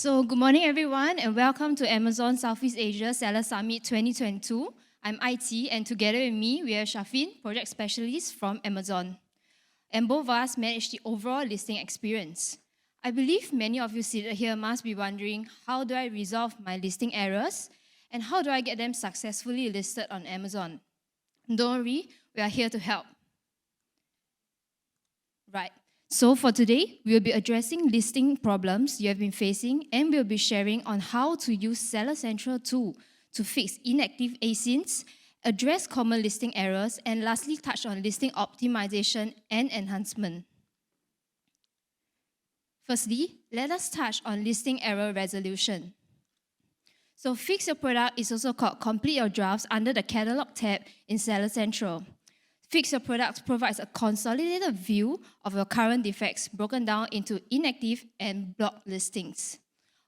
So good morning everyone and welcome to Amazon Southeast Asia Seller Summit 2022. I'm IT and together with me we are Shafeen, project specialist from Amazon. And both of us manage the overall listing experience. I believe many of you seated here must be wondering, how do I resolve my listing errors and how do I get them successfully listed on Amazon? Don't worry, we are here to help. Right. So for today, we'll be addressing listing problems you have been facing and we'll be sharing on how to use Seller Central tool to fix inactive ASINs, address common listing errors, and lastly touch on listing optimization and enhancement. Firstly, let us touch on listing error resolution. So Fix Your Product is also called Complete Your Drafts under the Catalog tab in Seller Central. Fix Your Product provides a consolidated view of your current defects broken down into inactive and blocked listings.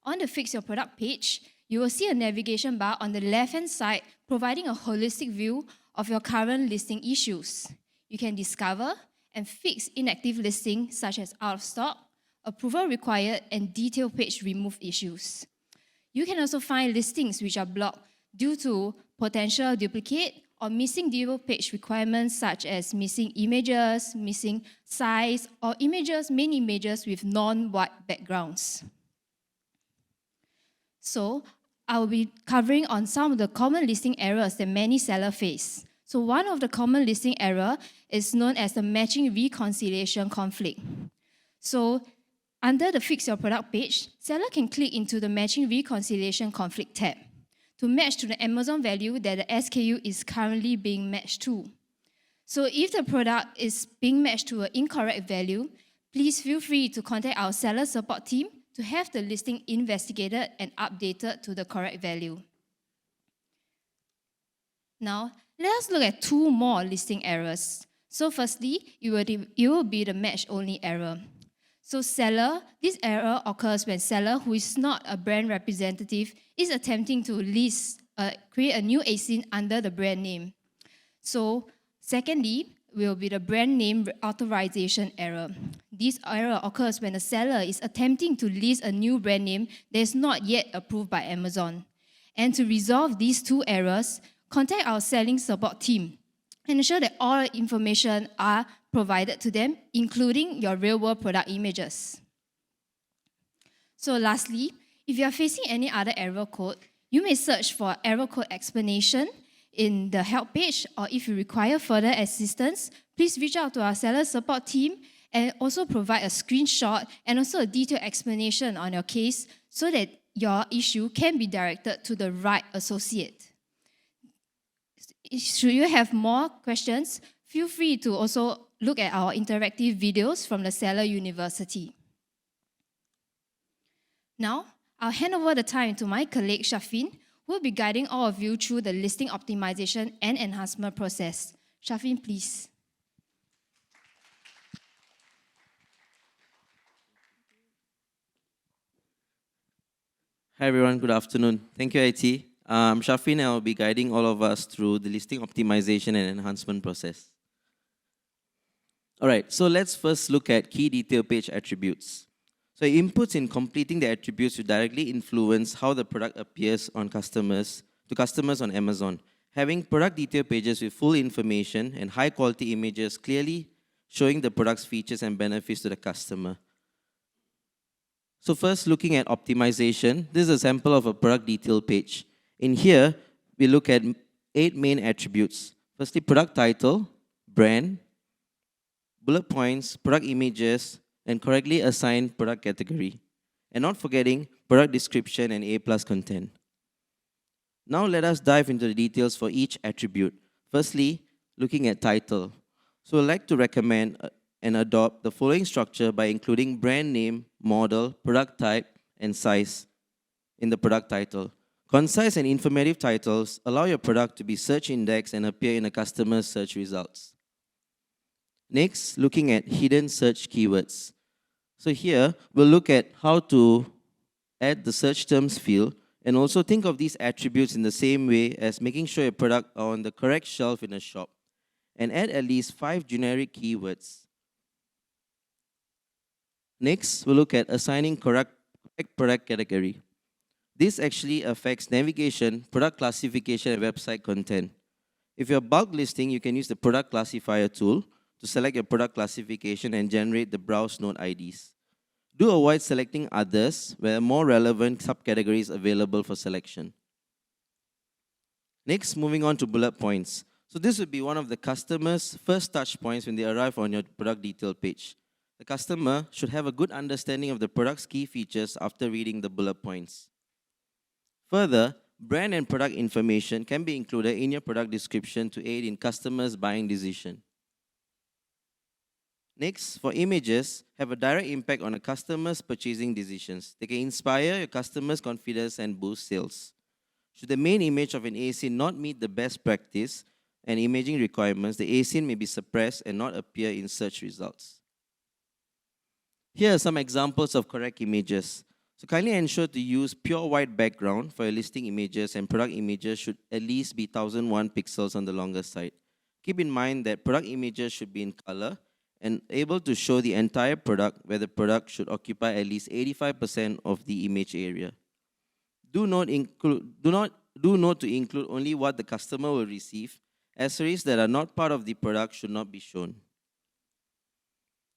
On the Fix Your Product page, you will see a navigation bar on the left-hand side providing a holistic view of your current listing issues. You can discover and fix inactive listings such as out of stock, approval required, and detail page remove issues. You can also find listings which are blocked due to potential duplicate or missing detail page requirements such as missing images, missing size, or main images with non-white backgrounds. So, I will be covering on some of the common listing errors that many sellers face. So one of the common listing error is known as the matching reconciliation conflict. So under the Fix Your Product page, seller can click into the matching reconciliation conflict tab to match to the Amazon value that the SKU is currently being matched to. So if the product is being matched to an incorrect value, please feel free to contact our seller support team to have the listing investigated and updated to the correct value. Now, let us look at two more listing errors. So firstly, it will be the match-only error. So this error occurs when seller who is not a brand representative is attempting to create a new ASIN under the brand name. So secondly, will be the brand name authorization error. This error occurs when the seller is attempting to list a new brand name that is not yet approved by Amazon. And to resolve these two errors, contact our selling support team and ensure that all information are provided to them, including your real-world product images. So lastly, if you are facing any other error code, you may search for error code explanation in the help page, or if you require further assistance, please reach out to our seller support team and also provide a screenshot and also a detailed explanation on your case so that your issue can be directed to the right associate. Should you have more questions, feel free to also look at our interactive videos from the Seller University. Now, I'll hand over the time to my colleague Shafeen, who will be guiding all of you through the listing optimization and enhancement process. Shafeen, please. Hi everyone, good afternoon. Thank you, IT. I'm Shafeen and I'll be guiding all of us through the listing optimization and enhancement process. Alright, so let's first look at key detail page attributes. So inputs in completing the attributes will directly influence how the product appears to customers on Amazon. Having product detail pages with full information and high quality images clearly showing the product's features and benefits to the customer. So first, looking at optimization, this is a sample of a product detail page. In here, we look at 8 main attributes. Firstly, product title, brand, bullet points, product images, and correctly assigned product category. And not forgetting product description and A+ content. Now let us dive into the details for each attribute. Firstly, looking at title. So I'd like to recommend and adopt the following structure by including brand name, model, product type, and size in the product title. Concise and informative titles allow your product to be search indexed and appear in a customer's search results. Next, looking at hidden search keywords. So here, we'll look at how to add the search terms field and also think of these attributes in the same way as making sure your product are on the correct shelf in a shop and add at least 5 generic keywords. Next, we'll look at assigning correct product category. This actually affects navigation, product classification, and website content. If you're bulk listing, you can use the product classifier tool to select your product classification and generate the browse node IDs. Do avoid selecting others where more relevant subcategories available for selection. Next, moving on to bullet points. So this would be one of the customer's first touch points when they arrive on your product detail page. The customer should have a good understanding of the product's key features after reading the bullet points. Further, brand and product information can be included in your product description to aid in customers' buying decision. Next, for images, have a direct impact on a customer's purchasing decisions. They can inspire your customers' confidence and boost sales. Should the main image of an ASIN not meet the best practice and imaging requirements, the ASIN may be suppressed and not appear in search results. Here are some examples of correct images. So kindly ensure to use pure white background for your listing images, and product images should at least be 1001 pixels on the longer side. Keep in mind that product images should be in color and able to show the entire product, where the product should occupy at least 85% of the image area. Do note to include only what the customer will receive. Accessories that are not part of the product should not be shown.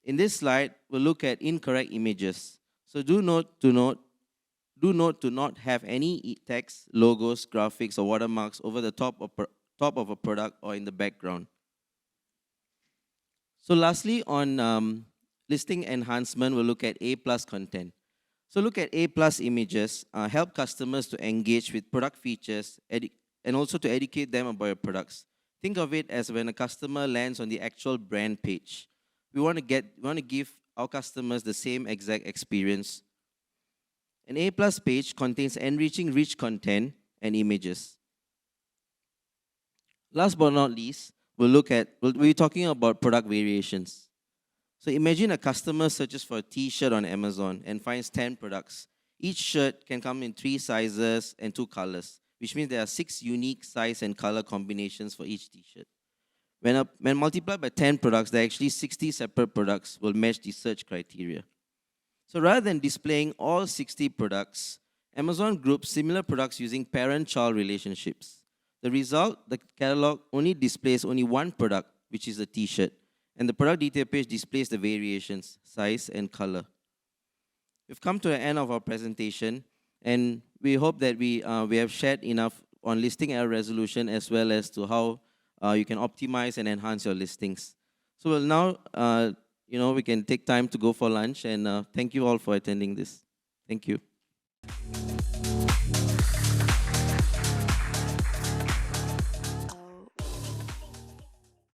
In this slide, we'll look at incorrect images. So do note to not have any text, logos, graphics, or watermarks over the top of a product or in the background. So lastly, on listing enhancement, we'll look at A+ content. So look at A+ images, help customers to engage with product features and also to educate them about your products. Think of it as when a customer lands on the actual brand page. We want to give our customers the same exact experience. An A+ page contains enriching rich content and images. Last but not least, we'll be talking about product variations. So imagine a customer searches for a t-shirt on Amazon and finds 10 products. Each shirt can come in 3 sizes and 2 colors, which means there are 6 unique size and color combinations for each t-shirt. When multiplied by 10 products, there are actually 60 separate products will match the search criteria. So rather than displaying all 60 products, Amazon groups similar products using parent-child relationships. The result, the catalog only displays only one product, which is a t-shirt, and the product detail page displays the variations, size and color. We've come to the end of our presentation, and we hope that we have shared enough on listing error resolution as well as to how you can optimize and enhance your listings. So we'll now, we can take time to go for lunch, and thank you all for attending this. Thank you.